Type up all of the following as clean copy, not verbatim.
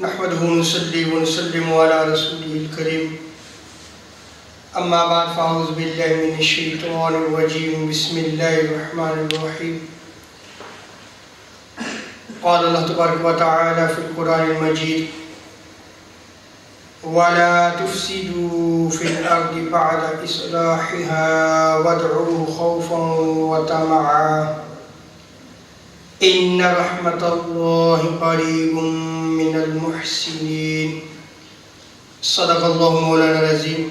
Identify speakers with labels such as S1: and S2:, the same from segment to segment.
S1: نحمده ونصلي ونسلم على رسوله الكريم أما بعد فأعوذ بالله من الشيطان الرجيم بسم الله الرحمن الرحيم قال الله تبارك وتعالى في القرآن المجيد ولا تفسدوا في الأرض بعد إصلاحها وادعوه خوفا وطمعا إن رحمة الله قريب من المحسنين صدق الله مولانا العظيم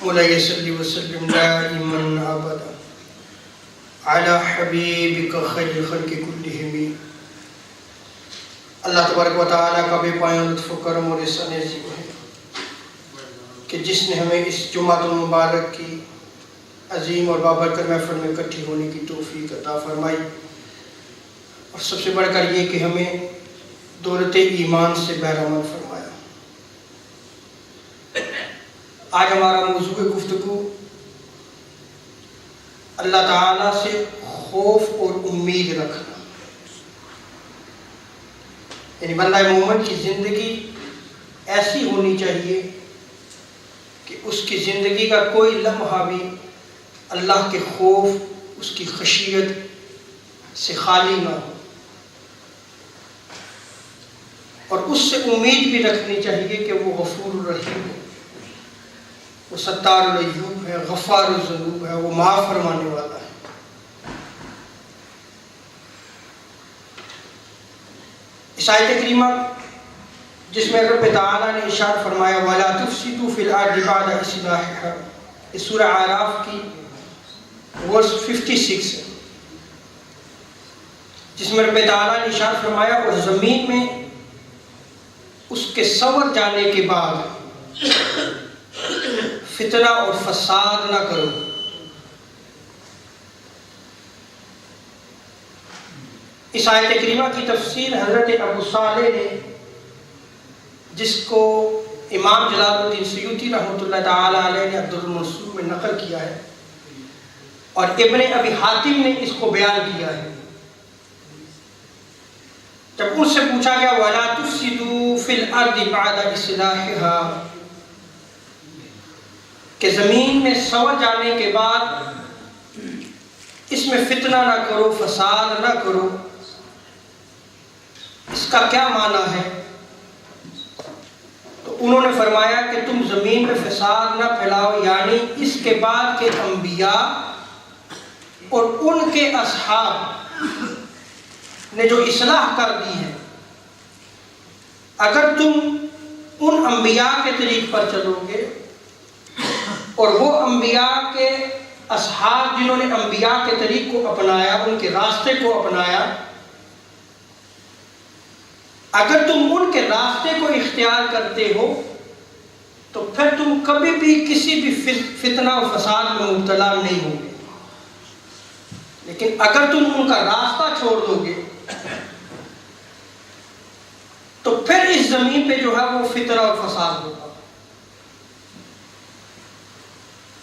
S1: مولاي صل وسلم دائما أبدا على حبيبك خير الخلق كلهم اللہ تبارک و تعالیٰ کا بے پایاں لطف و کرم اور احسان عظیم ہے کہ جس نے ہمیں اس جمعۃ المبارک کی عظیم اور بابرکت محفل میں اکٹھی ہونے کی توفیق عطا فرمائی، اور سب سے بڑھ کر یہ کہ ہمیں دولت ایمان سے بہرامند فرمایا۔ آج ہمارا موضوع گفتگو اللہ تعالیٰ سے خوف اور امید رکھنا، یعنی بندہ مومن کی زندگی ایسی ہونی چاہیے کہ اس کی زندگی کا کوئی لمحہ بھی اللہ کے خوف، اس کی خشیت سے خالی نہ ہو، اور اس سے امید بھی رکھنی چاہیے کہ وہ غفور الرحیم ہے، وہ ستار العیوب ہے، غفار الذنوب ہے، وہ معاف فرمانے والا ہے۔ اس آیت کریمہ جس میں رب تعالیٰ نے ارشاد فرمایا وَلَا تُفْسِدُوا فِي الْأَرْضِ بَعْدَ إِصْلَاحِهَا، اس سورہ اعراف کی ورس 56 ہے، جس میں رب تعالیٰ نے ارشاد فرمایا اور زمین میں اس کے سنور جانے کے بعد فتنہ اور فساد نہ کرو۔ اس آیت کریمہ کی تفسیر حضرت ابو صالح نے، جس کو امام جلال الدین سیوطی رحمۃ اللہ تعالیٰ علیہ نے عبد المنصور میں نقل کیا ہے، اور ابن ابی حاتم نے اس کو بیان کیا ہے۔ جب ان سے پوچھا گیا وَلَا تُفْسِدُوا فِي الْأَرْضِ بَعْدَ إِصْلَاحِهَا، کہ زمین میں سنور جانے کے بعد اس میں فتنہ نہ کرو، فساد نہ کرو، اس کا کیا معنی ہے؟ تو انہوں نے فرمایا کہ تم زمین میں فساد نہ پھیلاؤ، یعنی اس کے بعد کے انبیاء اور ان کے اصحاب نے جو اصلاح کر دی ہے، اگر تم ان انبیاء کے طریق پر چلو گے اور وہ انبیاء کے اصحاب جنہوں نے انبیاء کے طریق کو اپنایا، ان کے راستے کو اپنایا، اگر تم ان کے راستے کو اختیار کرتے ہو تو پھر تم کبھی بھی کسی بھی فتنہ و فساد میں مبتلا نہیں ہوں گے، لیکن اگر تم ان کا راستہ چھوڑ دو گے تو پھر اس زمین پہ جو ہے وہ فتنہ و فساد ہوگا۔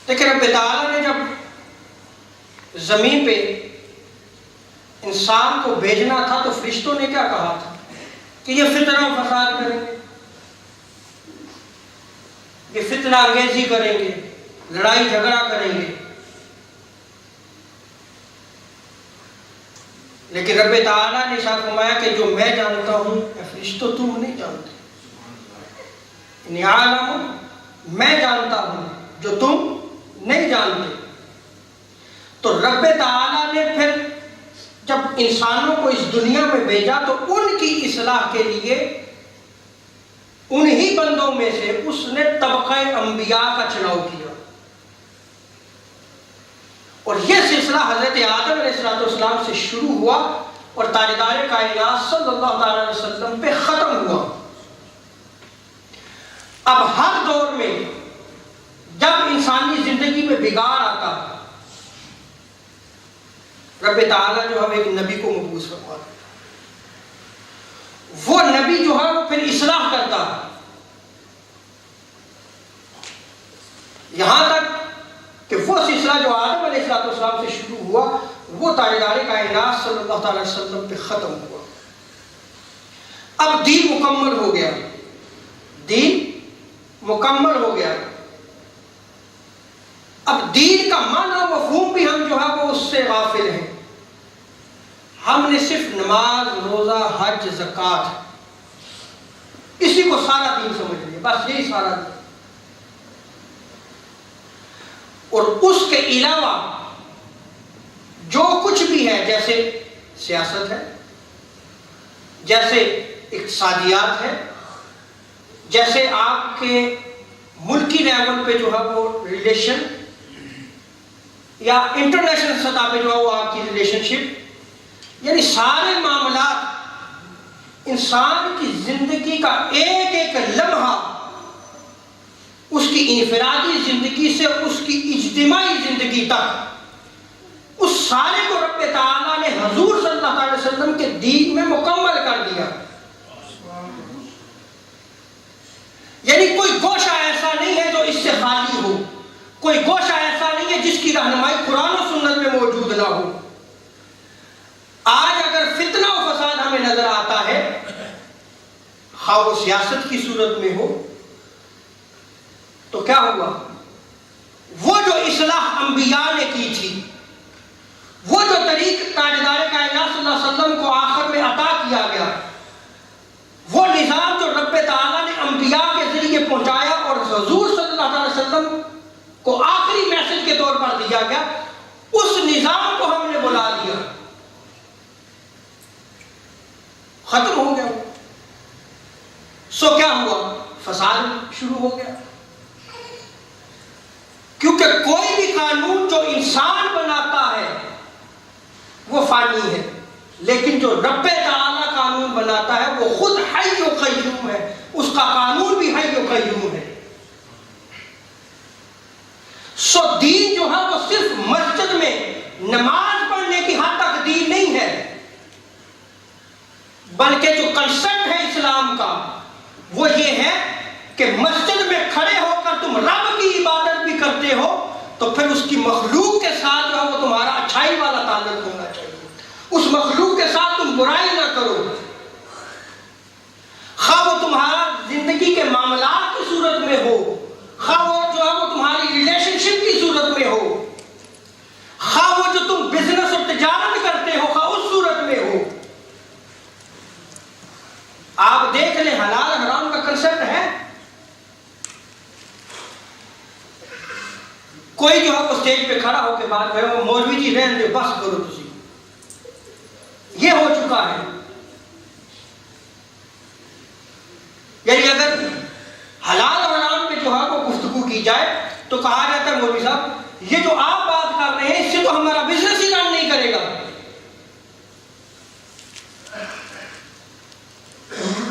S1: لیکن رب تعالیٰ نے جب زمین پہ انسان کو بھیجنا تھا تو فرشتوں نے کیا کہا تھا کہ یہ فتنہ و فساد کریں گے، یہ فتنہ انگیزی کریں گے، لڑائی جھگڑا کریں گے، لیکن رب تعالیٰ نے ارشاد فرمایا کہ جو میں جانتا ہوں اے فرشتوں تم نہیں جانتے، انی عالم، میں جانتا ہوں جو تم نہیں جانتے۔ تو رب تعالیٰ نے پھر جب انسانوں کو اس دنیا میں بھیجا تو ان کی اصلاح کے لیے انہی بندوں میں سے اس نے طبقہ انبیاء کا چناؤ کیا، اور یہ سلسلہ حضرت آدم علیہ السلام سے شروع ہوا اور تاجدار کائنات صلی اللہ تعالی علیہ وسلم پہ ختم ہوا۔ اب ہر دور میں جب انسانی زندگی میں بگاڑ آتا رب تعالیٰ جو ہے ایک نبی کو مبعوث فرماتا، وہ نبی جو ہے وہ پھر اصلاح کرتا، یہاں تک کہ وہ سلسلہ جو آدم علیہ السلام سے شروع ہوا وہ تاجدار کائنات صلی اللہ تعالی وسلم پہ ختم ہوا۔ اب دین مکمل ہو گیا، دین مکمل ہو گیا۔ اب دین کا معنی مفہوم بھی ہم جو ہے وہ اس سے غافل ہیں۔ ہم نے صرف نماز، روزہ، حج، زکوٰۃ، اسی کو سارا دین سمجھ لیا، بس یہی سارا دین۔ اور اس کے علاوہ جو کچھ بھی ہے، جیسے سیاست ہے، جیسے اقتصادیات ہے، جیسے آپ کے ملکی لیول پہ جو ہے وہ ریلیشن، یا انٹرنیشنل سطح پہ جو ہے وہ آپ کی ریلیشن شپ، یعنی سارے معاملات، انسان کی زندگی کا ایک ایک لمحہ، اس کی انفرادی زندگی سے اس کی اجتماعی زندگی تک، اس سارے کو رب تعالیٰ نے حضور صلی اللہ علیہ وسلم کے دین میں مکمل کر دیا۔ یعنی کوئی گوشہ ایسا نہیں ہے جو اس سے خالی ہو، کوئی گوشہ ایسا نہیں ہے جس کی رہنمائی قرآن و سنت میں موجود نہ ہو۔ آج اگر فتنہ و فساد ہمیں نظر آتا ہے، خواہ وہ سیاست کی صورت میں ہو، تو کیا ہوا؟ وہ جو اصلاح انبیاء نے کی تھی، وہ جو طریق تاجدار کائنات صلی اللہ علیہ وسلم کو آخر میں عطا کیا گیا، وہ نظام جو رب تعالیٰ نے انبیاء کے ذریعے پہنچایا اور حضور صلی اللہ علیہ وسلم کو آخری میسج کے طور پر دیا گیا، اس نظام کو ہم نے بلا دیا، ختم ہو گیا۔ سو کیا ہوا؟ فساد شروع ہو گیا، کیونکہ کوئی بھی قانون جو انسان بناتا ہے وہ فانی ہے، لیکن جو رب تعالیٰ قانون بناتا ہے وہ خود حی و قیوم ہے، اس کا قانون بھی حی و قیوم ہے۔ سو دین جو ہے وہ صرف مسجد میں نماز پڑھنے کی حد تک دین نہیں ہے، بلکہ جو کنسپٹ ہے اسلام کا وہ یہ ہے کہ مسجد میں کھڑے ہو کر تم رب کی عبادت بھی کرتے ہو تو پھر اس کی مخلوق کے ساتھ جو ہے وہ تمہارا اچھائی والا تعلق ہونا چاہیے، اس مخلوق کے ساتھ تم برائی نہ کرو، خواہ وہ تمہارا زندگی کے معاملات کی صورت میں ہو، خواہ وہ جو ہے وہ تمہاری ریلیشن شپ کی صورت میں ہو، خواہ وہ جو تم بزنس اور تجارت کرتے ہو، خواہ اس صورت میں ہو۔ آپ دیکھ لیں حلال حرام کا کنسپٹ ہے، کوئی جو ہے وہ اسٹیج پہ کھڑا ہو کے بات کرے، وہ مولوی جی رہن دے بس کرو تسی، یہ ہو چکا ہے۔ یعنی اگر حلال حرام پہ جو ہے وہ گفتگو کی جائے تو کہا جاتا ہے مولوی صاحب یہ جو آپ بات کر رہے ہیں اس سے تو ہمارا بزنس ہی رن نہیں کرے گا،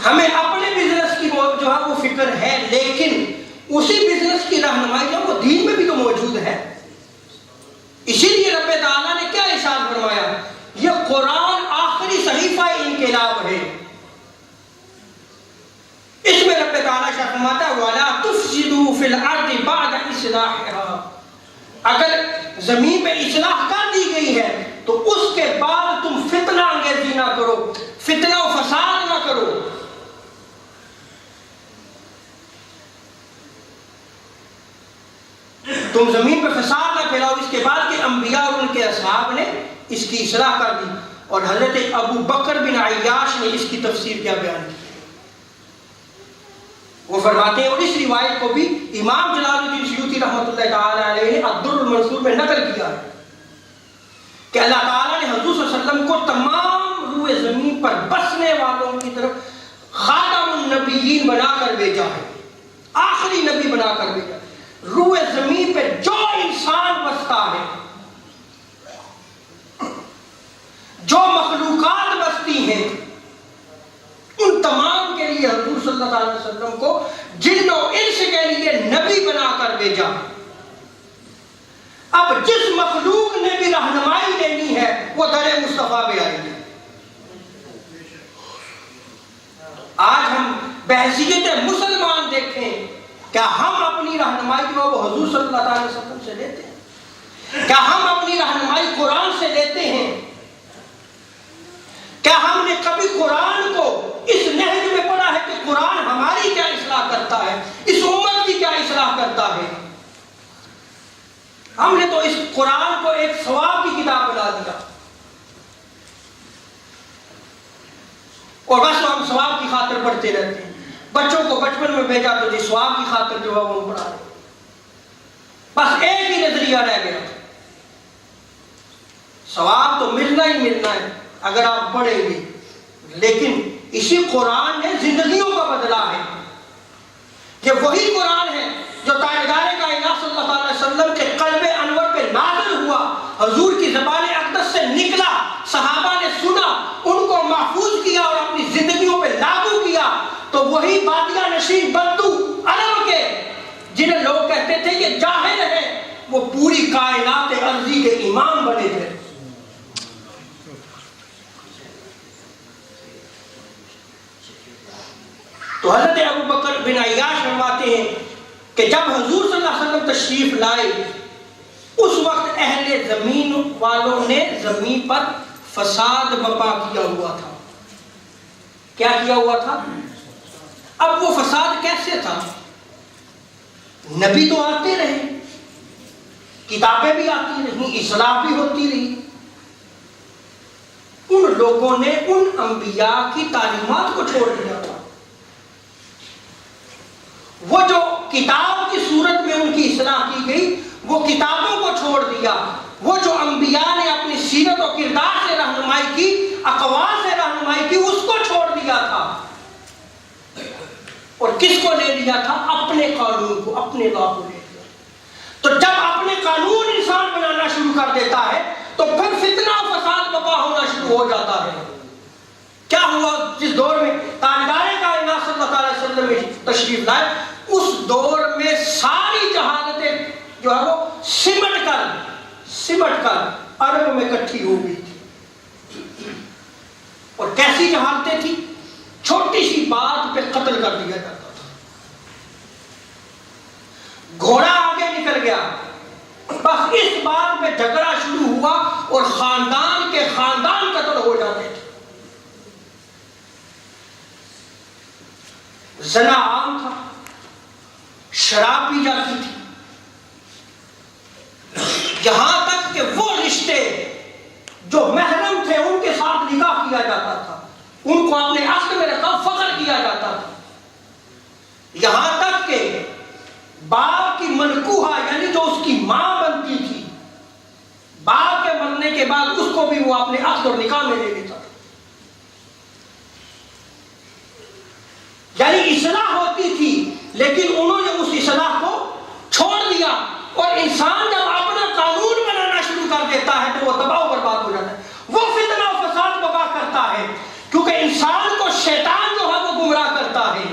S1: ہمیں اپنے بزنس کی جو ہے وہ فکر ہے، لیکن اسی بزنس کی رہنمائی جو وہ دین میں بھی تو موجود ہے۔ اسی لیے رب تعالیٰ نے کیا ارشاد فرمایا؟ یہ قرآن آخری صحیفہ انقلاب ہے، اس میں رب تعالیٰ شاہ فرماتا ہے وَلَا تُفْسِدُوا فِي الْأَرْضِ بَعْدَ إِصْلَاحِهَا، اگر زمین میں اصلاح کر دی گئی ہے تو اس کے بعد تم فتنہ انگیزی نہ کرو، فتنہ و فساد نہ کرو۔ تم زمین پہ فساد نہ پھیلاؤ، اس کے بعد کہ انبیاء اور ان کے اصحاب نے اس کی اصلاح کر دی۔ اور حضرت ابو بکر بن عیاش نے اس کی تفسیر کیا بیان کی، وہ فرماتے ہیں، اور اس روایت کو بھی امام جلال الدین سیوطی رحمۃ اللہ تعالی علیہ نے الدر المنصور میں نقل کیا ہے کہ اللہ تعالیٰ نے حضور صلی اللہ علیہ وسلم کو تمام روئے زمین پر بسنے والوں کی طرف خاتم النبیین بنا کر بھیجا ہے، آخری نبی بنا کر بھیجا۔ روئے زمین پہ جو انسان بستا ہے، جو مخلوقات بستی ہیں، ان تمام کے لیے حضور صلی اللہ علیہ وسلم کو جن و انس کے لیے نبی بنا کر بھیجا۔ اب جس مخلوق نے بھی رہنمائی دینی ہے وہ در مصطفیٰ پہ آئی ہے۔ آج ہم بحیثیت مسلمان دیکھیں، کیا ہم اپنی رہنمائی جو وہ حضور صلی اللہ علیہ وسلم سے لیتے ہیں؟ کیا ہم اپنی رہنمائی قرآن سے لیتے ہیں؟ کیا ہم نے کبھی قرآن کو اس نہج ہم نے تو اس قرآن کو ایک ثواب کی کتاب بنا دیا، اور بس ہم ثواب کی خاطر پڑھتے رہتے ہیں. بچوں کو بچپن میں بھیجا تو جی ثواب کی خاطر جو ہے وہ پڑھا رہے، بس ایک ہی نظریہ رہ گیا، ثواب تو ملنا ہی ملنا ہے اگر آپ پڑھیں گے. لیکن اسی قرآن نے زندگیوں کا بدلا ہے. یہ وہی قرآن ہے جو تاجدار کائنات صلی اللہ علیہ وسلم کے قلب انور پہ نازل ہوا، حضور کی زبان اقدس سے نکلا، صحابہ نے سنا، ان کو محفوظ کیا اور اپنی زندگیوں پہ لاگو کیا. تو وہی بادیہ نشین بدو عرب کے جنہیں لوگ کہتے تھے کہ جاہل ہے، وہ پوری کائنات ارضی کے امام بنے تھے. تو حضرت ابو بکر بن عیاش فرماتے ہیں کہ جب حضور صلی اللہ علیہ وسلم تشریف لائے، اس وقت اہل زمین والوں نے زمین پر فساد برپا کیا ہوا تھا. کیا کیا ہوا تھا؟ اب وہ فساد کیسے تھا؟ نبی تو آتے رہے، کتابیں بھی آتی رہی، اصلاح بھی ہوتی رہی. ان لوگوں نے ان انبیاء کی تعلیمات کو چھوڑ دیا تھا. وہ جو کتاب کی صورت میں ان کی اصلاح کی گئی، وہ کتابوں کو چھوڑ دیا. وہ جو انبیاء نے اپنی سیرت و کردار سے رہنمائی کی، اقوال سے رہنمائی کی، اس کو چھوڑ دیا تھا. اور کس کو لے لیا تھا؟ اپنے قانون کو، اپنے لا کو لے لیا. تو جب اپنے قانون انسان بنانا شروع کر دیتا ہے تو پھر فتنہ و فساد برپا ہونا شروع ہو جاتا ہے. کیا ہوا جس دور میں تاجدار کائنات صلی اللہ علیہ وسلم تشریف لائے، اس دور میں ساری جہالتیں جو ہے وہ سمٹ کر عرب میں اکٹھی ہو گئی تھی. اور کیسی جہالتیں تھی؟ چھوٹی سی بات پہ قتل کر دیا جاتا تھا. گھوڑا آگے نکل گیا، بس اس بات پہ جھگڑا شروع ہوا اور خاندان کے خاندان قتل ہو جاتے تھے. زنا عام تھا، شراب پی جاتی تھی، یہاں تک کہ وہ رشتے جو محرم تھے ان کے ساتھ نکاح کیا جاتا تھا، ان کو اپنے عقد میں رکھا، فخر کیا جاتا تھا. یہاں تک کہ باپ کی منکوہا یعنی جو اس کی ماں بنتی تھی، باپ کے مرنے کے بعد اس کو بھی وہ اپنے عقد اور نکاح میں لے لیتا تھا. یعنی اصلاح ہوتی تھی، لیکن انہوں نے اس اصلاح کو چھوڑ دیا. اور انسان جب اپنا قانون بنانا شروع کر دیتا ہے تو وہ تباہ و برباد ہو جاتا ہے، وہ فتنہ و فساد برپا کرتا ہے. کیونکہ انسان کو شیطان جو ہے وہ گمراہ کرتا ہے،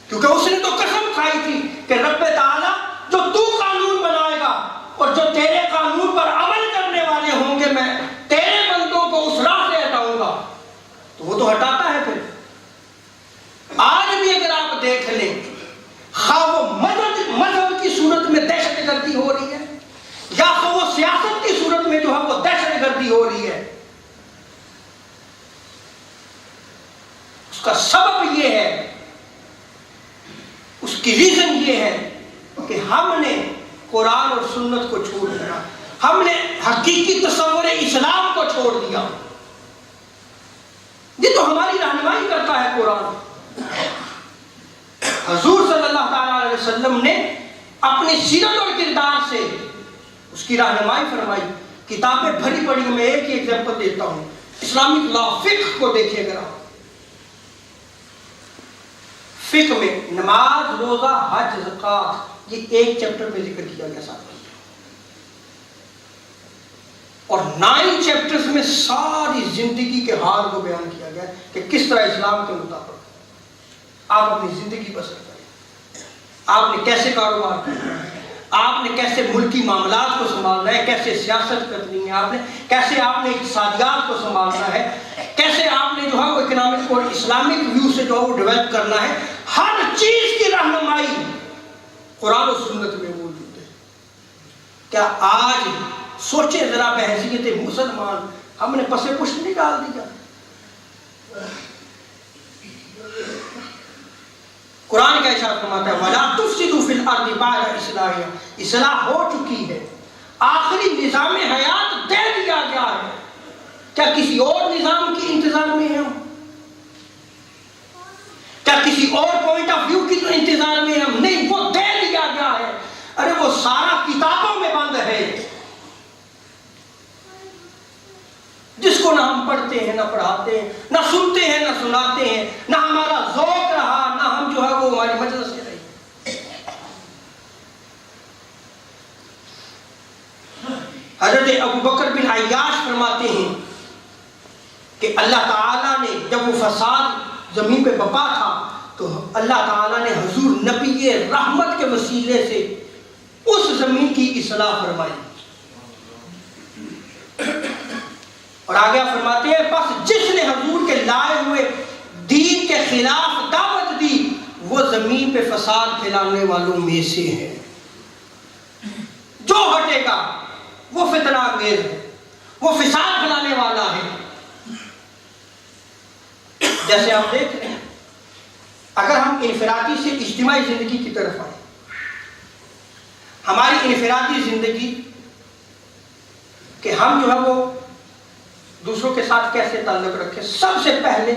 S1: کیونکہ اس نے تو قسم کھائی تھی کہ رب تعالیٰ جو تو قانون بنائے گا اور جو تیرے قانون پر عمل کرنے والے ہوں گے، میں تیرے بندوں کو اس راہ سے ہٹاؤں گا. تو وہ تو ہٹاتا ہے. پھر آج بھی اگر آپ دیکھ لیں، خواہ وہ مذہب کی صورت میں دہشت گردی ہو رہی ہے یا خواہ وہ سیاست کی صورت میں جو ہے وہ دہشت گردی ہو رہی ہے، اس کا سبب یہ ہے، اس کی ریزن یہ ہے کہ ہم نے قرآن اور سنت کو چھوڑ دیا، ہم نے حقیقی تصور اسلام کو چھوڑ دیا. یہ تو ہماری رہنمائی کرتا ہے قرآن. حضور صلی اللہ تعالیٰ علیہ وسلم نے اپنی سیرت اور کردار سے اس کی رہنمائی فرمائی. کتابیں بھری پڑی، میں ایک ہی ایگزامپل دیتا ہوں. اسلامک لا، فقہ کو دیکھیے گا. فقہ میں نماز، روزہ، حج، زکوٰۃ، یہ ایک چیپٹر میں ذکر کیا گیا ساتھ، اور 9 چیپٹرز میں ساری زندگی کے حال کو بیان کیا گیا کہ کس طرح اسلام کے مطابق آپ اپنی زندگی بسر کریں، آپ نے کیسے کاروبار کرنا ہے، آپ نے کیسے ملکی معاملات کو سنبھالنا ہے، کیسے سیاست کرنی ہے، کیسے آپ نے اقتصادیات کو سنبھالنا ہے، کیسے آپ نے جو ہے وہ اکنامک اور اسلامک ویو سے جو ہے وہ ڈیولپ کرنا ہے. ہر چیز کی رہنمائی قرآن و سنت میں موجود ہے. کیا آج سوچیں ذرا بحیثیت مسلمان ہم نے پس پشت نہیں ڈال دیا؟ قرآن کا ارشاد فرماتا ہے وَلَا تُفْسِدُوا فِي الْأَرْضِ بَعْدَ إِصْلَاحِهَا، اصلاح ہو چکی ہے، آخری نظام حیات دے دیا گیا ہے، کیا کسی اور نظام کی انتظار میں ہیں ہم؟ کیا کسی اور پوائنٹ آف ویو کی تو انتظار میں ہم نہیں؟ وہ دے دیا گیا ہے، ارے وہ سارا کتابوں میں بند ہے، جس کو نہ ہم پڑھتے ہیں نہ پڑھاتے ہیں، نہ سنتے ہیں نہ سناتے ہیں، نہ ہمارا ذوق رہا، نہ ہم جو ہے وہ ہماری مجلس سے رہی۔ حضرت ابو بکر بن عیاش فرماتے ہیں کہ اللہ تعالیٰ نے جب وہ فساد زمین پہ بپا تھا تو اللہ تعالیٰ نے حضور نبی رحمت کے وسیلے سے اس زمین کی اصلاح فرمائی، اور آگے فرماتے ہیں بس جس نے حضور کے لائے ہوئے دین کے خلاف دعوت دی وہ زمین پہ فساد پھیلانے والوں میں سے ہے، جو ہٹے گا وہ فتنہ انگیز ہے، وہ فساد پھیلانے والا ہے۔ جیسے آپ دیکھ رہے ہیں، اگر ہم انفرادی سے اجتماعی زندگی کی طرف آئیں، ہماری انفرادی زندگی کہ ہم جو ہے وہ دوسروں کے ساتھ کیسے تعلق رکھیں، سب سے پہلے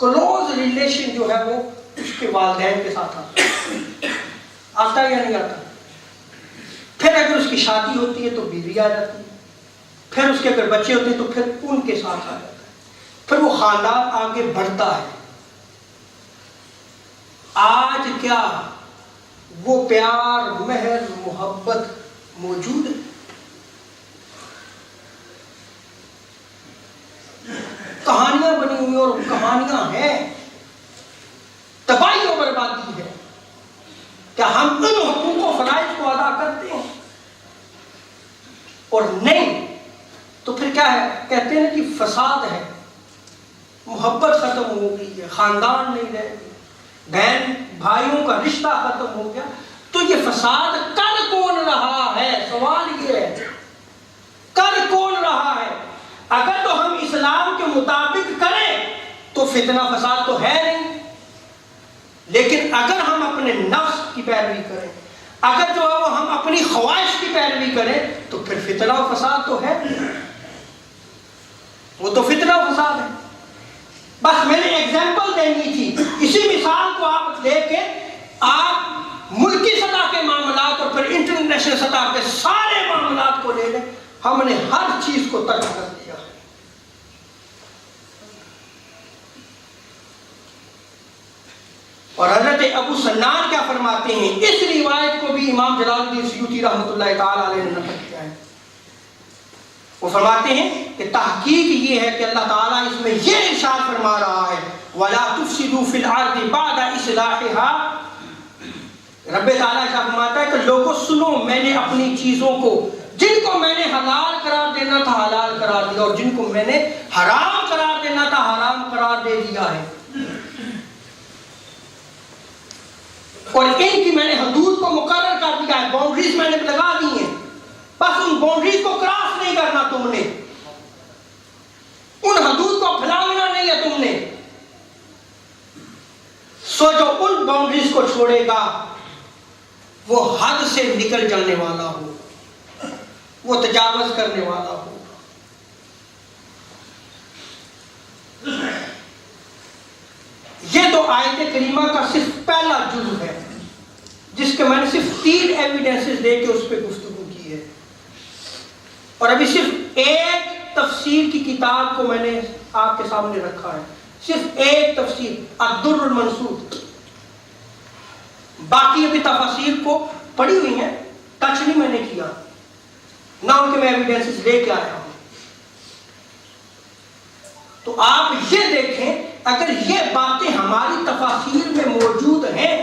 S1: کلوز ریلیشن جو ہے وہ اس کے والدین کے ساتھ آتا ہے یا نہیں آتا؟ پھر اگر اس کی شادی ہوتی ہے تو بیوی آ جاتی ہے، پھر اس کے اگر بچے ہوتے ہیں تو پھر ان کے ساتھ آ جاتا ہے، پھر وہ خاندان آگے بڑھتا ہے۔ آج کیا وہ پیار، مہر، محبت موجود ہے؟ کہانیاں بنی ہوئی اور کہانیاں ہیں، تباہی اور بربادی ہے۔ کیا ہم ان حقوق و فرائض کو ادا کرتے ہیں؟ اور نہیں تو پھر کیا ہے؟ کہتے ہیں کہ فساد ہے، محبت ختم ہو گئی ہے، خاندان نہیں رہ گئی، بہن بھائیوں کا رشتہ ختم ہو گیا، تو یہ فساد کر کون رہا ہے؟ سوال یہ ہے، کر کون رہا ہے؟ اگر تو ہم اسلام کے مطابق کریں تو فتنہ فساد تو ہے نہیں، لیکن اگر ہم اپنے نفس کی پیروی کریں، اگر جو ہے وہ ہم اپنی خواہش کی پیروی کریں تو پھر فتنہ و فساد تو ہے، وہ تو فتنہ و فساد ہے۔ بس میں نے ایگزامپل دینی تھی، اسی مثال کو آپ لے کے آپ ملکی سطح کے معاملات اور پھر انٹرنیشنل سطح کے سارے معاملات کو لے لیں، ہم نے ہر چیز کو ترک کر دیا۔ اور حضرت ابو سنان کیا فرماتے ہیں؟ اس روایت کو بھی امام جلال الدین سیوطی رحمۃ اللہ تعالی علیہ نے نقل کیا ہے۔ وہ فرماتے ہیں کہ تحقیق یہ ہے کہ اللہ تعالیٰ اس میں یہ ارشاد فرما رہا ہے وَلَا تُفْسِدُوا فِي الْأَرْضِ بَعْدَ إِصْلَاحِهَا۔ رب تعالیٰ ایسا فرماتا ہے کہ لوگوں سنو، میں نے اپنی چیزوں کو جن کو میں نے حلال قرار دینا تھا حلال قرار دیا، اور جن کو میں نے حرام قرار دینا تھا حرام قرار دے دیا ہے، اور ان کی میں نے حدود کو مقرر کر دیا ہے، باؤنڈریز میں نے لگا دی ہیں، بس ان باؤنڈریز کو کراس نہیں کرنا تم نے، ان حدود کو پھیلانا نہیں ہے تم نے۔ سو جو ان باؤنڈریز کو چھوڑے گا وہ حد سے نکل جانے والا ہو، وہ تجاوز کرنے والا ہو۔ یہ تو آیت کریمہ کا صرف پہلا جزء ہے جس کے میں نے صرف 3 ایویڈنسز دے کے اس پہ گفتگو کی ہے، اور ابھی صرف ایک تفسیر کی کتاب کو میں نے آپ کے سامنے رکھا ہے، صرف ایک تفسیر الدر المنصور، باقی ابھی تفاسیر کو پڑھی ہوئی ہیں، ٹچ نہیں میں نے کیا، نہ ان کے میں ایویڈنسز لے کے آیا ہوں۔ تو آپ یہ دیکھیں اگر یہ باتیں ہماری تفاسیر میں موجود ہیں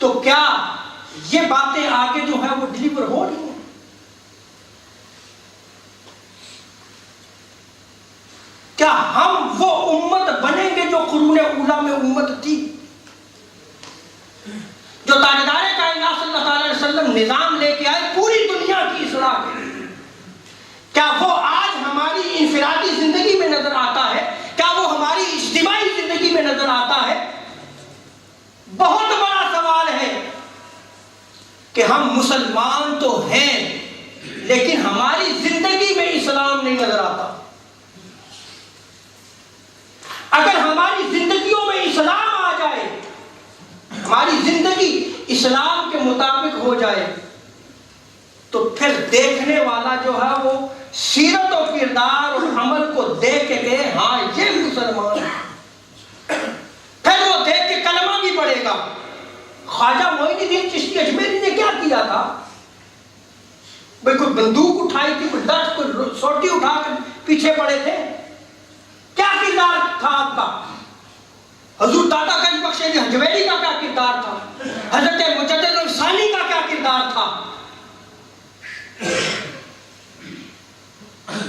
S1: تو کیا یہ باتیں آگے جو ہے وہ ڈلیور ہو رہی ہیں؟ کیا ہم وہ امت بنیں گے جو قرون اولیٰ میں امت تھی، جو تاجدار کائنات صلی اللہ علیہ وسلم نظام لے کے آئے پوری دنیا کی اصلاح کے؟ کیا وہ آج ہماری انفرادی زندگی میں نظر آتا ہے؟ کیا وہ ہماری اجتماعی زندگی میں نظر آتا ہے؟ کہ ہم مسلمان تو ہیں لیکن ہماری زندگی میں اسلام نہیں نظر آتا. اگر ہماری زندگیوں میں اسلام آ جائے، ہماری زندگی اسلام کے مطابق ہو جائے، تو پھر دیکھنے والا جو ہے وہ سیرت و کردار اور عمل کو دیکھ کے کہے ہاں یہ مسلمان ہے، پھر وہ دیکھ کے کلمہ بھی پڑھے گا. خواجہ معین الدین چشتی اجمیری نے کیا کیا تھا؟ بھئی کوئی بندوق اٹھائی تھی، کوئی لٹ، کوئی سوٹی اٹھا کر پیچھے پڑے تھے؟ کیا کردار تھا آپ کا؟ حضور داتا گنج بخش علی حجویری کا کیا کردار تھا؟ حضرت مجدد الثانی کا کیا کردار تھا؟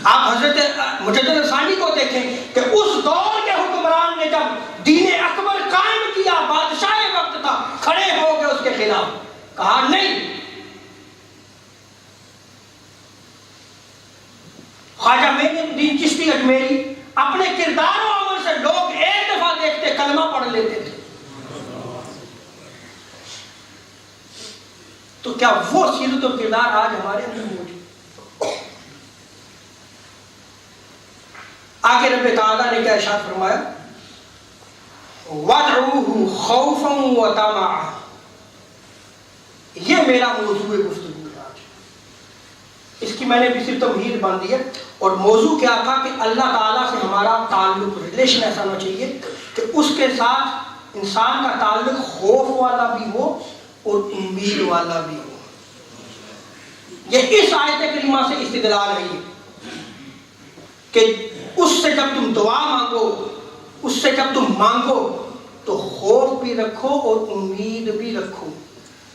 S1: آپ حضرت مجدد الثانی کو دیکھیں کہ اس دور کے حکمران نے جب دین اکبر قائم کیا، بادشاہ وقت تھا، کھڑے ہو گئے اس کے خلاف، کہا نہیں. خواجہ معین الدین چشتی اجمیری اپنے کردار و عمل سے لوگ ایک دفعہ دیکھتے کلمہ پڑھ لیتے تھے. تو کیا وہ سیرت و کردار آج ہمارے اندر موجود؟ آگے رب تعالیٰ نے کیا ارشاد فرمایا؟ وَادْعُوهُ خَوْفًا وَطَمَعًا. یہ میرا موضوع گفتگو ہے آج. اس کی میں نے بھی صرف تمہید باندھی ہے، اور موضوع کیا تھا کہ اللہ تعالیٰ سے ہمارا تعلق، ریلیشن ایسا ہونا چاہیے کہ اس کے ساتھ انسان کا تعلق خوف والا بھی ہو اور امید والا بھی ہو. یہ اس آیت کریمہ سے استدلال ہے کہ اس سے جب تم دعا مانگو، اس سے جب تم مانگو تو خوف بھی رکھو اور امید بھی رکھو.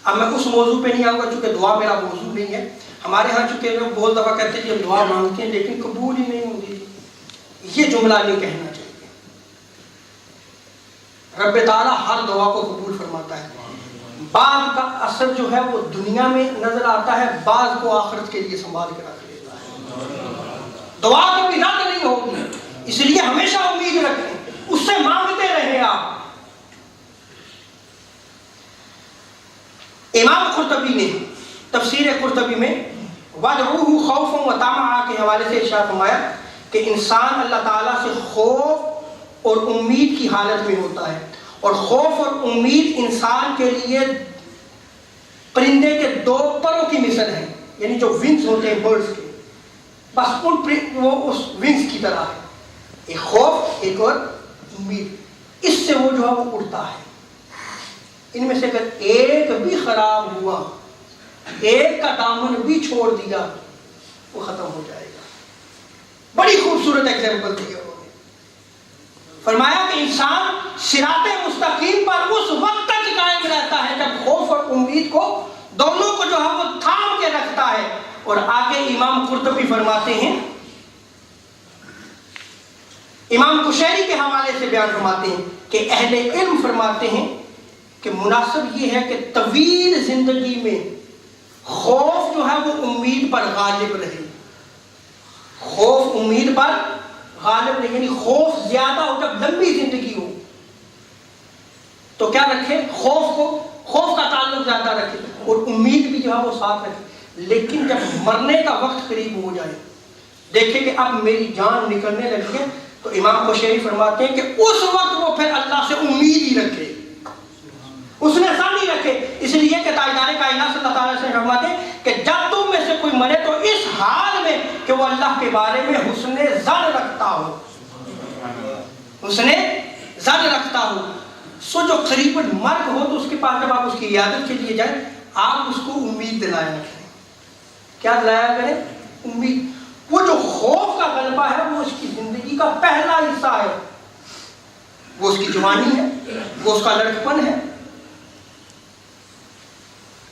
S1: اب میں اس موضوع پہ نہیں آؤں گا چونکہ دعا میرا موضوع نہیں ہے. ہمارے ہاں چونکہ لوگ بہت دفعہ کہتے ہیں کہ ہم دعا مانگتے ہیں لیکن قبول ہی نہیں ہوتی. یہ جملہ نہیں کہنا چاہیے. رب تعالیٰ ہر دعا کو قبول فرماتا ہے. بعض کا اثر جو ہے وہ دنیا میں نظر آتا ہے، بعض کو آخرت کے لیے سنبھال کے رکھ لیتا ہے. دعا کبھی رد نہیں ہوگی، اس لیے ہمیشہ امید رکھیں، اس سے مانگتے رہیں. آپ امام قرطبی نے تفسیر قرطبی میں وَادْعُوهُ خَوْفًا وَطَمَعًا کے حوالے سے ارشاد فرمایا کہ انسان اللہ تعالیٰ سے خوف اور امید کی حالت میں ہوتا ہے، اور خوف اور امید انسان کے لیے پرندے کے دو پروں کی مثل ہے، یعنی جو ونگز ہوتے ہیں برڈز کے، بس وہ اس ونگز کی طرح ہے. ایک خوف، ایک اور امید. اس سے وہ جو ہے وہ اڑتا ہے. ان میں سے اگر ایک بھی خراب ہوا، ایک کا دامن بھی چھوڑ دیا، وہ ختم ہو جائے گا. بڑی خوبصورت ایگزامپل دی ہے انہوں نے. فرمایا کہ انسان صراط مستقیم پر اس وقت تک قائم رہتا ہے جب خوف اور امید کو دونوں کو جو ہے وہ تھام کے رکھتا ہے. اور آگے امام قرطبی فرماتے ہیں، امام قشیری کے حوالے سے بیان فرماتے ہیں کہ اہل علم فرماتے ہیں کہ مناسب یہ ہے کہ طویل زندگی میں خوف جو ہے وہ امید پر غالب رہے. خوف امید پر غالب رہے، یعنی خوف زیادہ ہو. جب لمبی زندگی ہو تو کیا رکھے؟ خوف کا تعلق زیادہ رکھے اور امید بھی جو ہے وہ ساتھ رکھے. لیکن جب مرنے کا وقت قریب ہو جائے، دیکھیں کہ اب میری جان نکلنے لگی ہے، تو امام قشیری فرماتے ہیں کہ اس وقت وہ پھر اللہ سے امید ہی رکھے، اس نے ظن ہی رکھے. اس لیے کہ تاجدار کائنات صلی اللہ تعالیٰ سے فرماتے ہیں کہ جب تم میں سے کوئی مرے تو اس حال میں کہ وہ اللہ کے بارے میں حسن ظن رکھتا ہو، حسن ظن رکھتا ہو. سو جو قریب مرگ ہو تو اس کے پاس جب آپ اس کی عیادت کے لیے جائیں، آپ اس کو امید دلایا کریں. کیا دلایا کریں؟ امید. وہ جو خوف کا غلبہ ہے وہ اس کی زندگی کا پہلا حصہ ہے، وہ اس کی جوانی ہے، وہ اس کا لڑکپن ہے،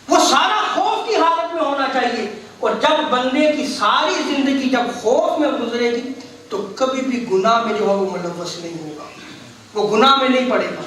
S1: وہ سارا خوف کی حالت میں ہونا چاہیے. اور جب بندے کی ساری زندگی جب خوف میں گزرے گی تو کبھی بھی گناہ میں جو ہے وہ ملوث نہیں ہوگا، وہ گناہ میں نہیں پڑے گا.